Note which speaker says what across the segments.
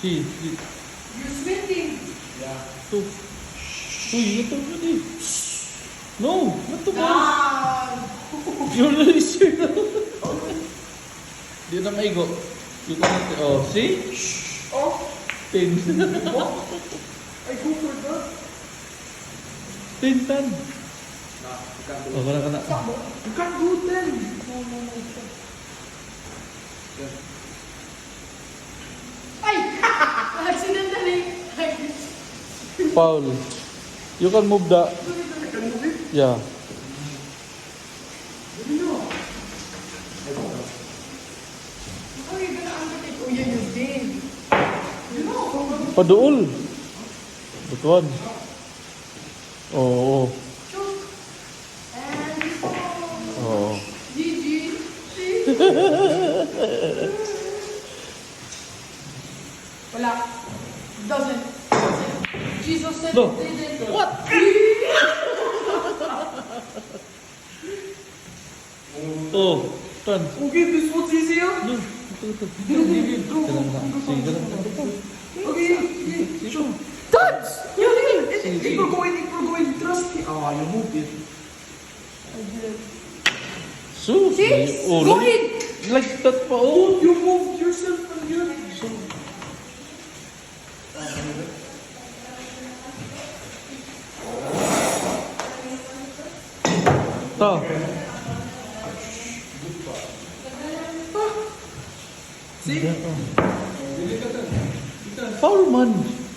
Speaker 1: See.
Speaker 2: You're sweating.
Speaker 3: Yeah.
Speaker 1: Two. Uy, ito na di. No, not to ball.
Speaker 2: God.
Speaker 1: You're really sure. Di na maigo. You can, oh, see?
Speaker 2: Oh,
Speaker 1: 10.
Speaker 2: I go for that.
Speaker 1: 10, 10.
Speaker 3: Nah, you can't do
Speaker 1: Oh, kana kana.
Speaker 2: You can't do them. No.
Speaker 3: it.
Speaker 2: Ay! Accidentally.
Speaker 1: Paul, you can move the,
Speaker 3: I can move it.
Speaker 1: yeah.
Speaker 2: How are you gonna undertake? Oh, yeah, you're game. You know.
Speaker 1: Paduol. That one. Oo.
Speaker 2: Shoot. And oh.
Speaker 1: Oo.
Speaker 2: GG. Wala. Doesn't. Jesus said
Speaker 1: No.
Speaker 2: it didn't.
Speaker 1: What? Oh, Tan.
Speaker 3: Okay, this one's easier.
Speaker 1: No. Ito. Ganun na. Sige, ganun na.
Speaker 3: Okay. Sure.
Speaker 2: Touch! You did.
Speaker 3: If we're going, trust me. Oh, you moved it.
Speaker 1: So,
Speaker 2: See?
Speaker 1: oh,
Speaker 2: Go
Speaker 1: like,
Speaker 2: in.
Speaker 1: like that pa, oh.
Speaker 3: You moved yourself from here.
Speaker 1: So, ta.
Speaker 3: See?
Speaker 1: Foul man.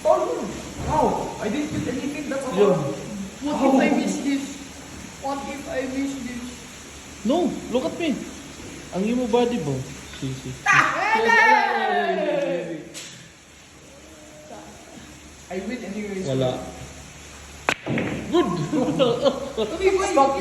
Speaker 3: Oh, wow. I didn't get anything. That's all.
Speaker 1: Yeah.
Speaker 2: What if I miss this? What if I miss this?
Speaker 1: No, look at me. Ang imo body ba? Si.
Speaker 3: I win anyways.
Speaker 1: Wala. Good.
Speaker 2: Okay, wait.
Speaker 3: Stop